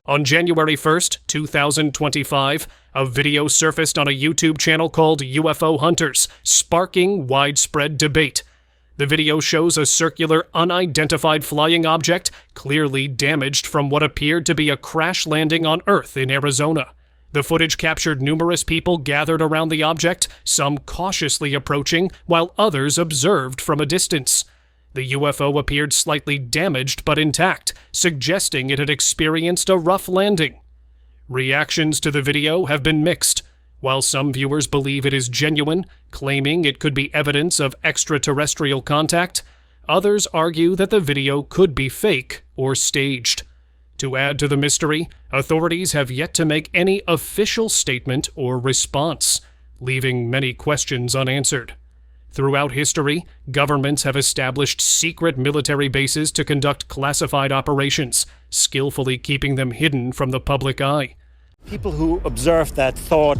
On January 1st, 2025, a video surfaced on a YouTube channel called UFO Hunters, sparking widespread debate. The video shows a circular, unidentified flying object, clearly damaged from what appeared to be a crash landing on Earth in Arizona. The footage captured numerous people gathered around the object, some cautiously approaching, while others observed from a distance. The UFO appeared slightly damaged but intact, suggesting it had experienced a rough landing. Reactions to the video have been mixed. While some viewers believe it is genuine, claiming it could be evidence of extraterrestrial contact, others argue that the video could be fake or staged. To add to the mystery, authorities have yet to make any official statement or response, leaving many questions unanswered. Throughout history, governments have established secret military bases to conduct classified operations, skillfully keeping them hidden from the public eye. People who observed that thought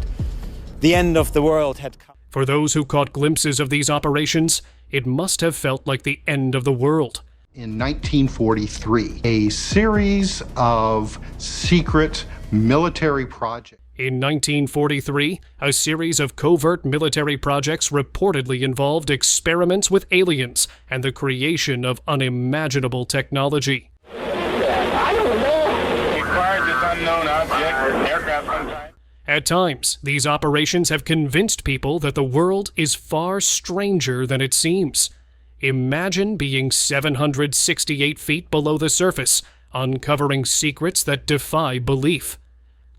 the end of the world had come. For those who caught glimpses of these operations, it must have felt like the end of the world. In 1943, a series of secret military projects. In 1943, a series of covert military projects reportedly involved experiments with aliens and the creation of unimaginable technology. At times, these operations have convinced people that the world is far stranger than it seems. Imagine being 768 feet below the surface, uncovering secrets that defy belief.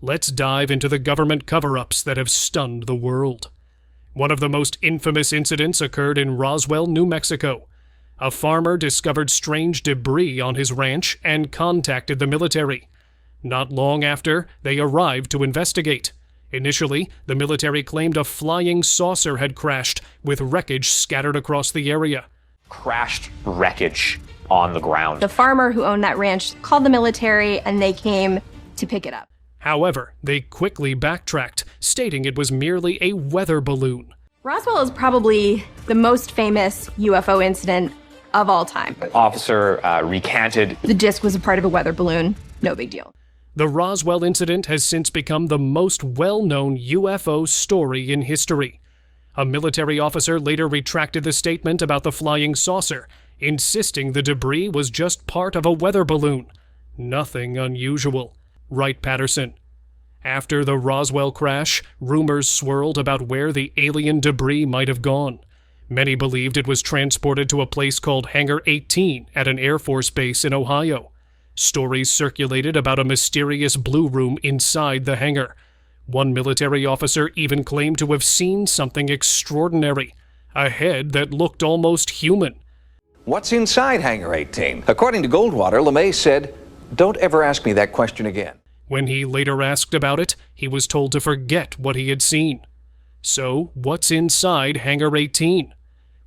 Let's dive into the government cover-ups that have stunned the world. One of the most infamous incidents occurred in Roswell, New Mexico. A farmer discovered strange debris on his ranch and contacted the military. Not long after, they arrived to investigate. Initially, the military claimed a flying saucer had crashed, with wreckage scattered across the area. Crashed wreckage on the ground. The farmer who owned that ranch called the military and they came to pick it up. However, they quickly backtracked, stating it was merely a weather balloon. Roswell is probably the most famous UFO incident of all time. Officer recanted. The disc was a part of a weather balloon. No big deal. The Roswell incident has since become the most well-known UFO story in history. A military officer later retracted the statement about the flying saucer, insisting the debris was just part of a weather balloon. Nothing unusual. Right, Patterson? After the Roswell crash, rumors swirled about where the alien debris might have gone. Many believed it was transported to a place called Hangar 18 at an Air Force base in Ohio. Stories circulated about a mysterious blue room inside the hangar. One military officer even claimed to have seen something extraordinary, a head that looked almost human. What's inside Hangar 18? According to Goldwater, LeMay said, "Don't ever ask me that question again." When he later asked about it, he was told to forget what he had seen. So, what's inside Hangar 18?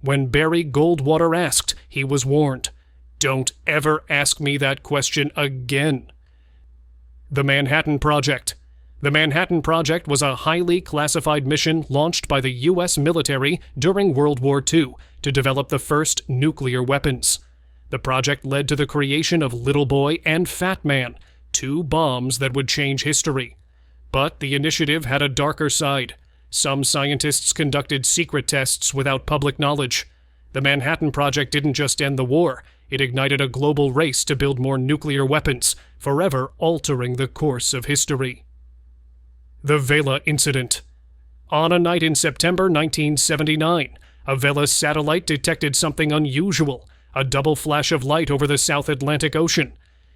When Barry Goldwater asked, he was warned, "Don't ever ask me that question again." The Manhattan Project. The Manhattan Project was a highly classified mission launched by the U.S. military during World War II to develop the first nuclear weapons. The project led to the creation of Little Boy and Fat Man, two bombs that would change history. But the initiative had a darker side. Some scientists conducted secret tests without public knowledge. The Manhattan Project didn't just end the war, it ignited a global race to build more nuclear weapons, forever altering the course of history. The Veila Incident. On a night in September 1979, a Veila satellite detected something unusual, a double flash of light over the South Atlantic Ocean.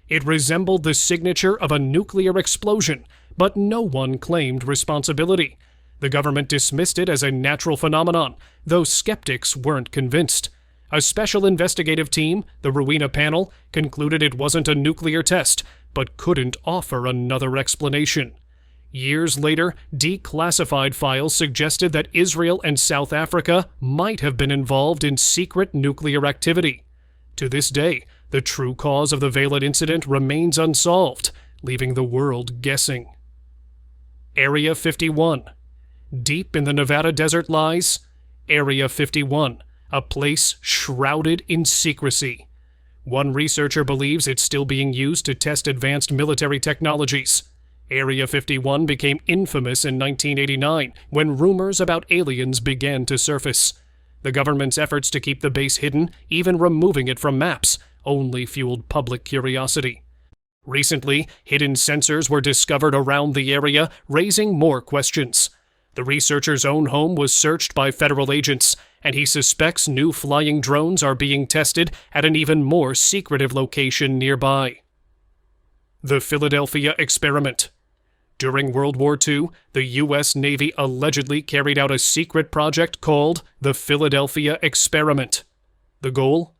It resembled the signature of a nuclear explosion, but no one claimed responsibility. The government dismissed it as a natural phenomenon, though skeptics weren't convinced. A special investigative team, the Ruina Panel, concluded it wasn't a nuclear test, but couldn't offer another explanation. Years later, declassified files suggested that Israel and South Africa might have been involved in secret nuclear activity. To this day, the true cause of the Veila incident remains unsolved, leaving the world guessing. Area 51. Deep in the Nevada desert lies Area 51, a place shrouded in secrecy. One researcher believes it's still being used to test advanced military technologies. Area 51 became infamous in 1989 when rumors about aliens began to surface. The government's efforts to keep the base hidden, even removing it from maps, only fueled public curiosity. Recently, hidden sensors were discovered around the area, raising more questions. The researcher's own home was searched by federal agents, and he suspects new flying drones are being tested at an even more secretive location nearby. The Philadelphia Experiment. During World War II, the U.S. Navy allegedly carried out a secret project called the Philadelphia Experiment. The goal?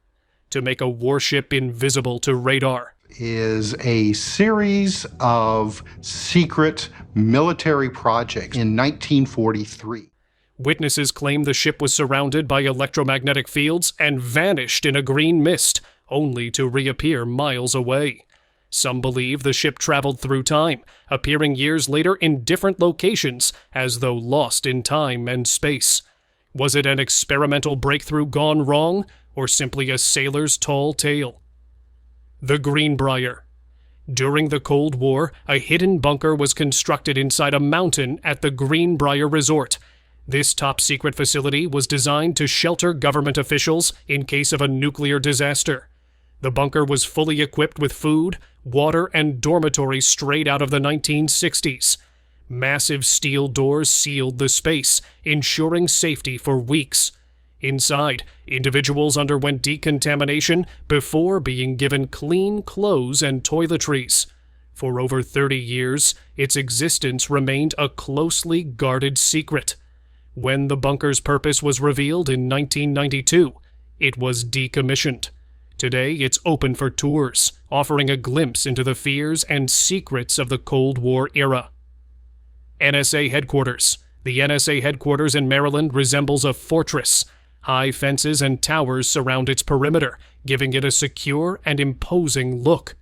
To make a warship invisible to radar. Is a series of secret military projects in 1943. Witnesses claim the ship was surrounded by electromagnetic fields and vanished in a green mist, only to reappear miles away. Some believe the ship traveled through time, appearing years later in different locations, as though lost in time and space. Was it an experimental breakthrough gone wrong, or simply a sailor's tall tale? The Greenbrier. During the Cold War, a hidden bunker was constructed inside a mountain at the Greenbrier Resort. This top-secret facility was designed to shelter government officials in case of a nuclear disaster. The bunker was fully equipped with food, water, and dormitories straight out of the 1960s. Massive steel doors sealed the space, ensuring safety for weeks. Inside, individuals underwent decontamination before being given clean clothes and toiletries. For over 30 years, its existence remained a closely guarded secret. When the bunker's purpose was revealed in 1992, it was decommissioned. Today, it's open for tours, offering a glimpse into the fears and secrets of the Cold War era. NSA Headquarters. The NSA Headquarters in Maryland resembles a fortress. High fences and towers surround its perimeter, giving it a secure and imposing look.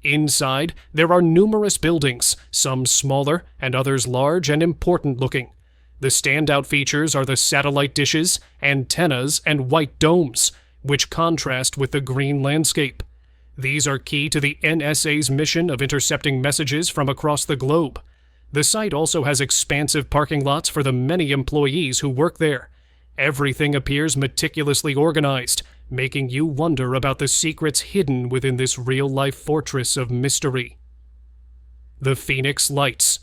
Inside, there are numerous buildings, some smaller and others large and important-looking. The standout features are the satellite dishes, antennas, and white domes, which contrast with the green landscape. These are key to the NSA's mission of intercepting messages from across the globe. The site also has expansive parking lots for the many employees who work there. Everything appears meticulously organized, making you wonder about the secrets hidden within this real-life fortress of mystery. The Phoenix Lights.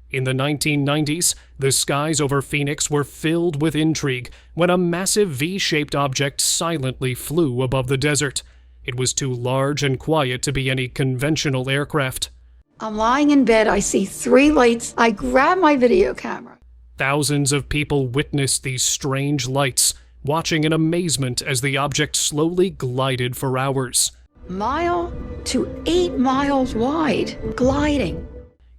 In the 1990s, the skies over Phoenix were filled with intrigue when a massive V-shaped object silently flew above the desert. It was too large and quiet to be any conventional aircraft. I'm lying in bed, I see 3 lights, I grab my video camera. Thousands of people witnessed these strange lights, watching in amazement as the object slowly glided for hours. Mile to 8 miles wide, gliding.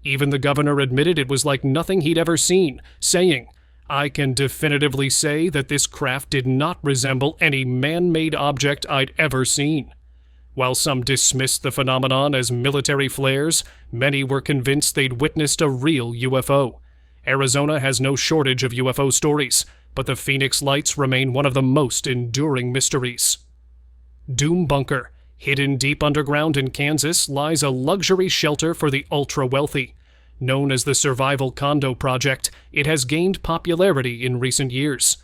Even the governor admitted it was like nothing he'd ever seen, saying, "I can definitively say that this craft did not resemble any man-made object I'd ever seen." While some dismissed the phenomenon as military flares, many were convinced they'd witnessed a real UFO. Arizona has no shortage of UFO stories, but the Phoenix Lights remain one of the most enduring mysteries. Doom Bunker. Hidden deep underground in Kansas lies a luxury shelter for the ultra-wealthy. Known as the Survival Condo Project, it has gained popularity in recent years.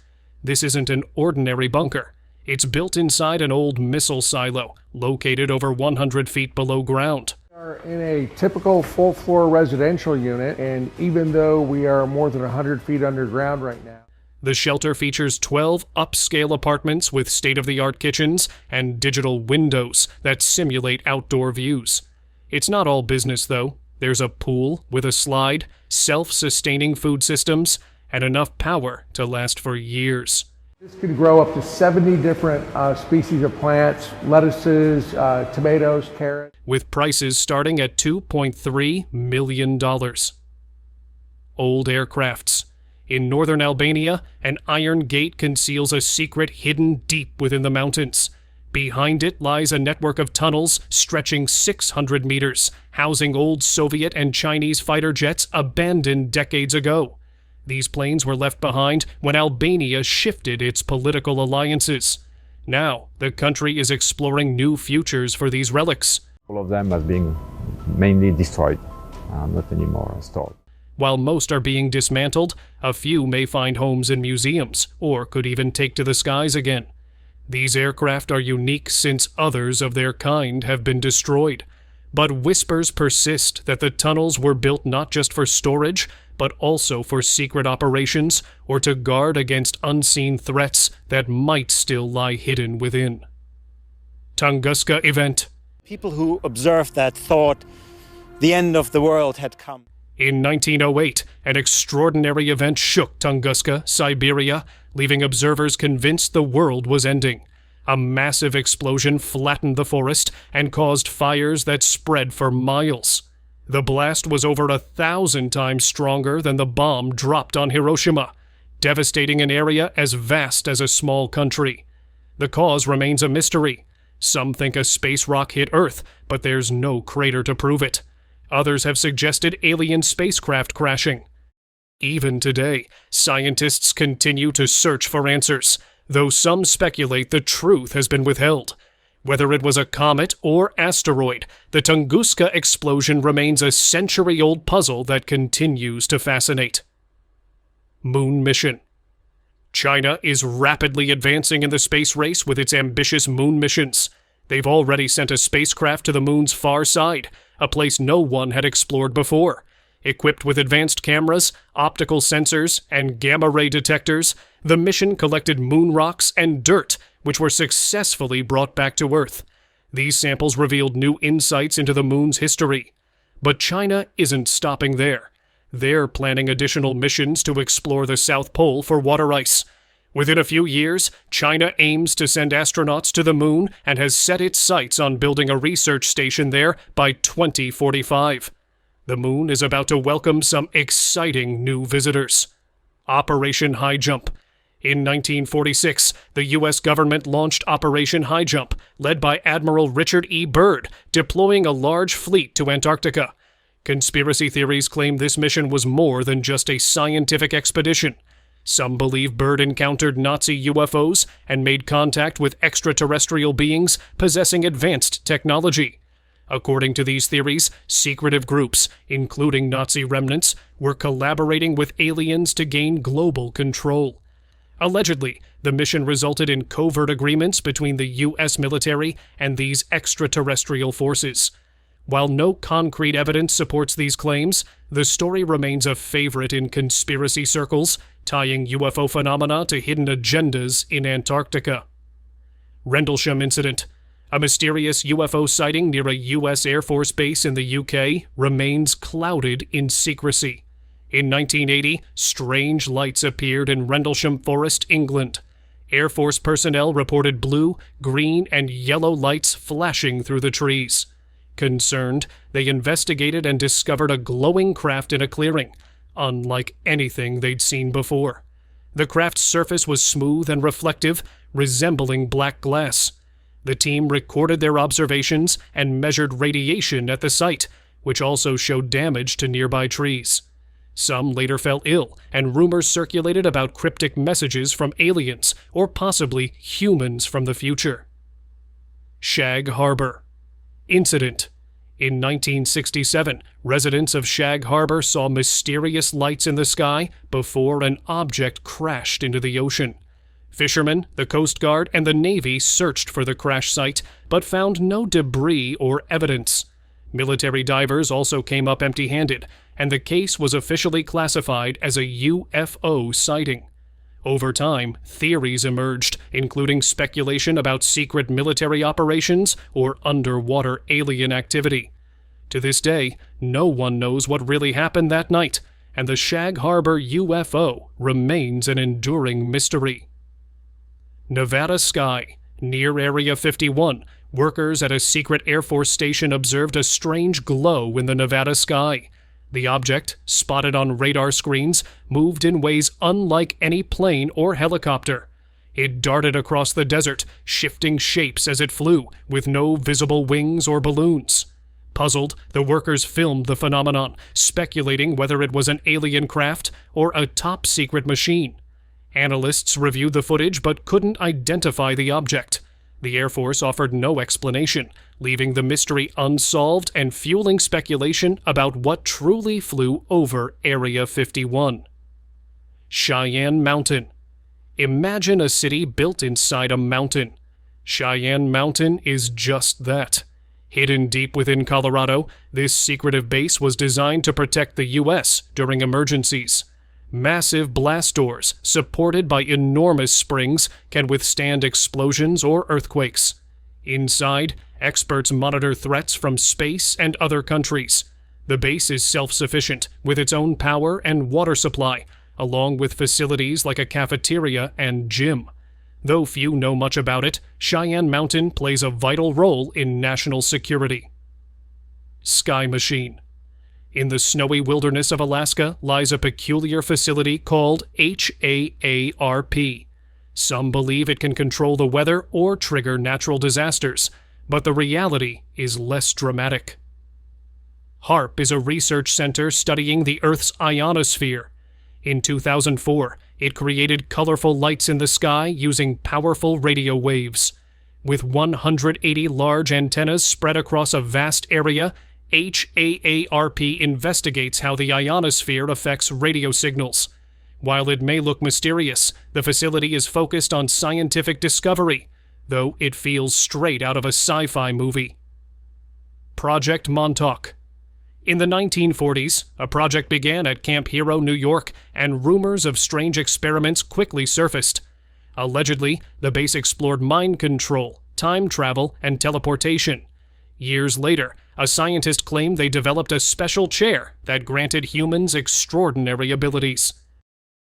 This isn't an ordinary bunker. It's built inside an old missile silo, located over 100 feet below ground. We are in a typical full-floor residential unit, and even though we are more than 100 feet underground right now, the shelter features 12 upscale apartments with state-of-the-art kitchens and digital windows that simulate outdoor views. It's not all business, though. There's a pool with a slide, self-sustaining food systems, and enough power to last for years. this can grow up to 70 different species of plants, lettuces, tomatoes, carrots. With prices starting at $2.3 million. Old aircrafts. In northern Albania, an iron gate conceals a secret hidden deep within the mountains. Behind it lies a network of tunnels stretching 600 meters, housing old Soviet and Chinese fighter jets abandoned decades ago. These planes were left behind when Albania shifted its political alliances. Now, the country is exploring new futures for these relics. All of them are being mainly destroyed, not anymore stored. While most are being dismantled, a few may find homes in museums, or could even take to the skies again. These aircraft are unique since others of their kind have been destroyed. But whispers persist that the tunnels were built not just for storage, but also for secret operations or to guard against unseen threats that might still lie hidden within. Tunguska Event. People who observed that thought the end of the world had come. In 1908, an extraordinary event shook Tunguska, Siberia, leaving observers convinced the world was ending. A massive explosion flattened the forest and caused fires that spread for miles. The blast was over 1,000 times stronger than the bomb dropped on Hiroshima, devastating an area as vast as a small country. The cause remains a mystery. Some think a space rock hit Earth, but there's no crater to prove it. Others have suggested alien spacecraft crashing. Even today, scientists continue to search for answers, though some speculate the truth has been withheld. Whether it was a comet or asteroid, the Tunguska explosion remains a century-old puzzle that continues to fascinate. Moon Mission. China is rapidly advancing in the space race with its ambitious moon missions. They've already sent a spacecraft to the moon's far side, a place no one had explored before. Equipped with advanced cameras, optical sensors, and gamma-ray detectors, the mission collected moon rocks and dirt, which were successfully brought back to Earth. These samples revealed new insights into the moon's history. But China isn't stopping there. They're planning additional missions to explore the South Pole for water ice. Within a few years, China aims to send astronauts to the moon and has set its sights on building a research station there by 2045. The moon is about to welcome some exciting new visitors. Operation High Jump. In 1946, the U.S. government launched Operation High Jump, led by Admiral Richard E. Byrd, deploying a large fleet to Antarctica. Conspiracy theories claim this mission was more than just a scientific expedition. Some believe Byrd encountered Nazi UFOs and made contact with extraterrestrial beings possessing advanced technology. According to these theories, secretive groups, including Nazi remnants, were collaborating with aliens to gain global control. Allegedly, the mission resulted in covert agreements between the U.S. military and these extraterrestrial forces. While no concrete evidence supports these claims, the story remains a favorite in conspiracy circles, tying UFO phenomena to hidden agendas in Antarctica. Rendlesham Incident. A mysterious UFO sighting near a U.S. Air Force base in the UK remains clouded in secrecy. In 1980, strange lights appeared in Rendlesham Forest, England. Air Force personnel reported blue, green, and yellow lights flashing through the trees. Concerned, they investigated and discovered a glowing craft in a clearing, unlike anything they'd seen before. The craft's surface was smooth and reflective, resembling black glass. The team recorded their observations and measured radiation at the site, which also showed damage to nearby trees. Some later fell ill, and rumors circulated about cryptic messages from aliens, or possibly humans from the future. Shag Harbor. Incident. In 1967, residents of Shag Harbor saw mysterious lights in the sky before an object crashed into the ocean. Fishermen, the Coast Guard, and the Navy searched for the crash site, but found no debris or evidence. Military divers also came up empty-handed, and the case was officially classified as a UFO sighting. Over time, theories emerged, including speculation about secret military operations or underwater alien activity. To this day, no one knows what really happened that night, and the Shag Harbor UFO remains an enduring mystery. Nevada sky. Near Area 51, workers at a secret Air Force station observed a strange glow in the Nevada sky. The object, spotted on radar screens, moved in ways unlike any plane or helicopter. It darted across the desert, shifting shapes as it flew, with no visible wings or balloons. Puzzled, the workers filmed the phenomenon, speculating whether it was an alien craft or a top-secret machine. Analysts reviewed the footage but couldn't identify the object. The Air Force offered no explanation, leaving the mystery unsolved and fueling speculation about what truly flew over Area 51. Cheyenne Mountain. Imagine a city built inside a mountain. Cheyenne Mountain is just that. Hidden deep within Colorado, this secretive base was designed to protect the U.S. during emergencies. Massive blast doors, supported by enormous springs, can withstand explosions or earthquakes. Inside, experts monitor threats from space and other countries. The base is self-sufficient, with its own power and water supply, along with facilities like a cafeteria and gym. Though few know much about it, Cheyenne Mountain plays a vital role in national security. Sky Machine. In the snowy wilderness of Alaska lies a peculiar facility called HARP. Some believe it can control the weather or trigger natural disasters, but the reality is less dramatic. HARP is a research center studying the Earth's ionosphere. In 2004, it created colorful lights in the sky using powerful radio waves. With 180 large antennas spread across a vast area, HARP investigates how the ionosphere affects radio signals. While it may look mysterious, the facility is focused on scientific discovery, though it feels straight out of a sci-fi movie. Project Montauk. In the 1940s, a project began at Camp Hero, New York, and rumors of strange experiments quickly surfaced. Allegedly, the base explored mind control, time travel, and teleportation. Years later, a scientist claimed they developed a special chair that granted humans extraordinary abilities.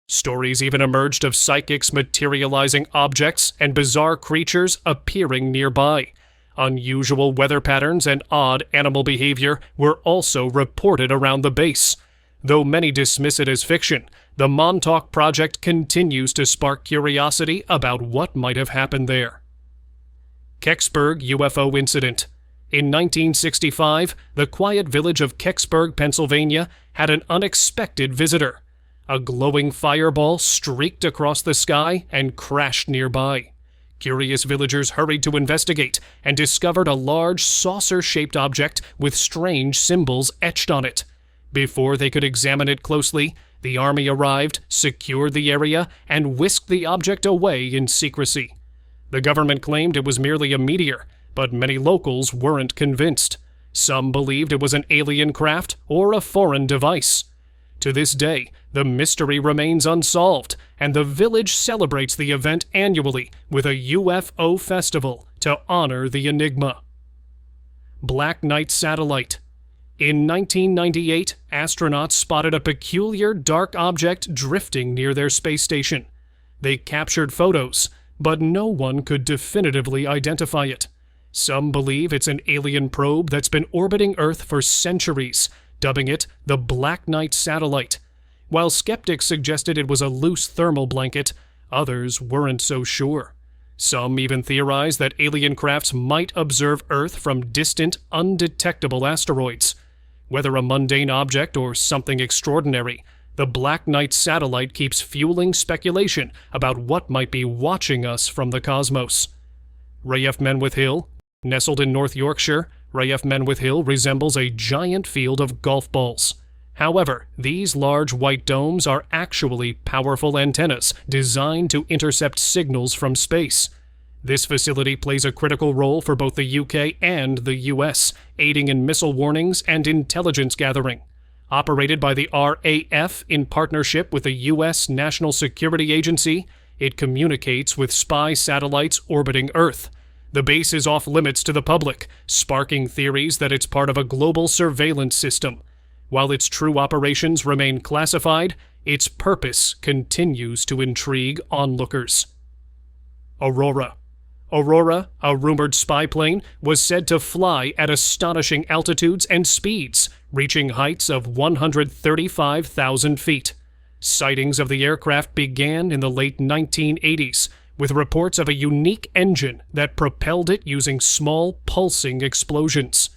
Stories even emerged of psychics materializing objects and bizarre creatures appearing nearby. Unusual weather patterns and odd animal behavior were also reported around the base. Though many dismiss it as fiction, the Montauk Project continues to spark curiosity about what might have happened there. Kbur UFO Incident. In 1965, the quiet village of Kbur, Pennsylvania, had an unexpected visitor. A glowing fireball streaked across the sky and crashed nearby. Curious villagers hurried to investigate and discovered a large saucer-shaped object with strange symbols etched on it. Before they could examine it closely, the army arrived, secured the area, and whisked the object away in secrecy. The government claimed it was merely a meteor, but many locals weren't convinced. Some believed it was an alien craft or a foreign device. To this day, the mystery remains unsolved, and the village celebrates the event annually with a UFO festival to honor the Enigma. Black Knight Satellite. In 1998, astronauts spotted a peculiar dark object drifting near their space station. They captured photos, but no one could definitively identify it. Some believe it's an alien probe that's been orbiting Earth for centuries, dubbing it the Black Knight Satellite. While skeptics suggested it was a loose thermal blanket, others weren't so sure. Some even theorized that alien crafts might observe Earth from distant, undetectable asteroids. Whether a mundane object or something extraordinary, the Black Knight Satellite keeps fueling speculation about what might be watching us from the cosmos. RAF Menwithth Hill. Nestled in North Yorkshire, RAF Menwithth Hill resembles a giant field of golf balls. However, these large white domes are actually powerful antennas designed to intercept signals from space. This facility plays a critical role for both the UK and the US, aiding in missile warnings and intelligence gathering. Operated by the RAF in partnership with the US National Security Agency, it communicates with spy satellites orbiting Earth. The base is off limits to the public, sparking theories that it's part of a global surveillance system. While its true operations remain classified, its purpose continues to intrigue onlookers. Aurora. Aurora, a rumored spy plane, was said to fly at astonishing altitudes and speeds, reaching heights of 135,000 feet. Sightings of the aircraft began in the late 1980s, with reports of a unique engine that propelled it using small pulsing explosions.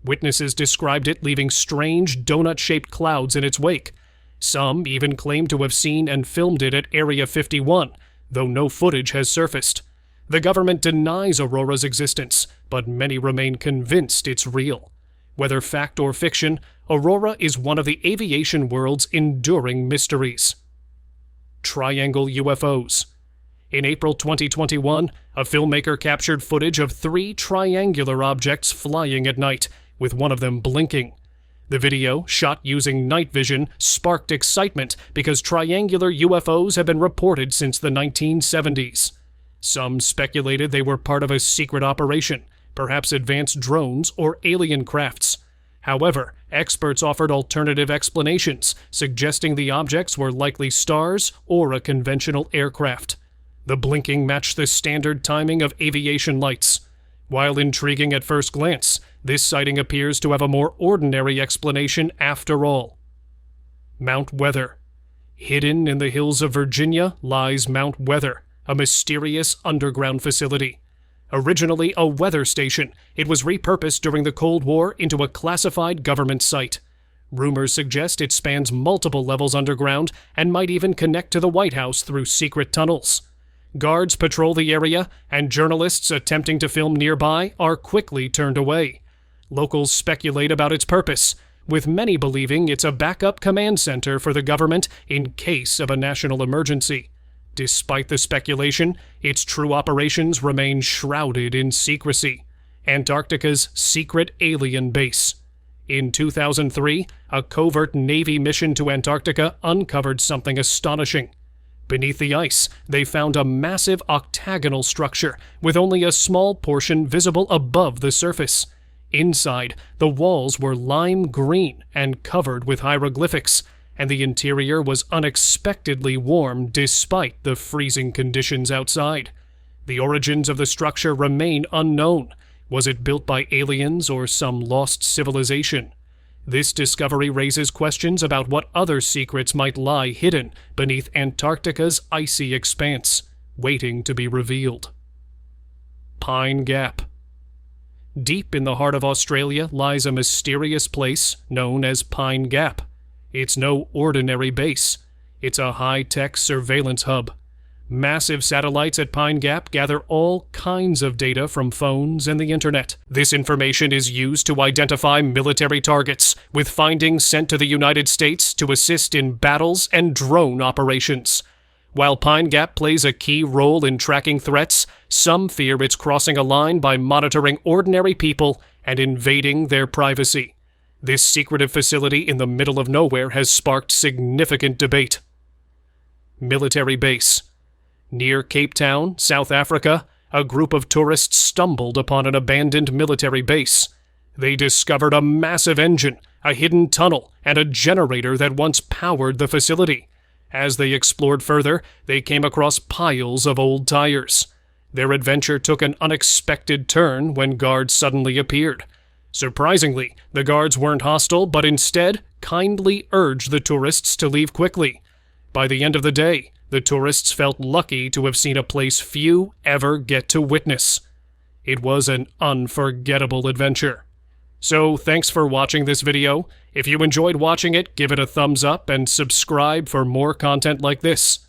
Witnesses described it leaving strange donut-shaped clouds in its wake. Some even claimed to have seen and filmed it at Area 51, though no footage has surfaced. The government denies Aurora's existence, but many remain convinced it's real. Whether fact or fiction, Aurora is one of the aviation world's enduring mysteries. Triangle UFOs. In April 2021, a filmmaker captured footage of 3 triangular objects flying at night, with one of them blinking. The video, shot using night vision, sparked excitement because triangular UFOs have been reported since the 1970s. Some speculated they were part of a secret operation, perhaps advanced drones or alien crafts. However, experts offered alternative explanations, suggesting the objects were likely stars or a conventional aircraft. The blinking matched the standard timing of aviation lights. While intriguing at first glance, this sighting appears to have a more ordinary explanation after all. Mount Weather. Hidden in the hills of Virginia lies Mount Weather, a mysterious underground facility. Originally a weather station, it was repurposed during the Cold War into a classified government site. Rumors suggest it spans multiple levels underground and might even connect to the White House through secret tunnels. Guards patrol the area, and journalists attempting to film nearby are quickly turned away. Locals speculate about its purpose, with many believing it's a backup command center for the government in case of a national emergency. Despite the speculation, its true operations remain shrouded in secrecy. Antarctica's secret alien base. In 2003, a covert Navy mission to Antarctica uncovered something astonishing. Beneath the ice, they found a massive octagonal structure with only a small portion visible above the surface. Inside, the walls were lime green and covered with hieroglyphics, and the interior was unexpectedly warm despite the freezing conditions outside. The origins of the structure remain unknown. Was it built by aliens or some lost civilization? This discovery raises questions about what other secrets might lie hidden beneath Antarctica's icy expanse, waiting to be revealed. Pine Gap. Deep in the heart of Australia lies a mysterious place known as Pine Gap. It's no ordinary base. It's a high-tech surveillance hub. Massive satellites at Pine Gap gather all kinds of data from phones and the internet. This information is used to identify military targets, with findings sent to the United States to assist in battles and drone operations. While Pine Gap plays a key role in tracking threats, some fear it's crossing a line by monitoring ordinary people and invading their privacy. This secretive facility in the middle of nowhere has sparked significant debate. Military base. Near Cape Town, South Africa, a group of tourists stumbled upon an abandoned military base. They discovered a massive engine, a hidden tunnel, and a generator that once powered the facility. As they explored further, they came across piles of old tires. Their adventure took an unexpected turn when guards suddenly appeared. Surprisingly, the guards weren't hostile, but instead kindly urged the tourists to leave quickly. By the end of the day, the tourists felt lucky to have seen a place few ever get to witness. It was an unforgettable adventure. So thanks for watching this video. If you enjoyed watching it, give it a thumbs up and subscribe for more content like this.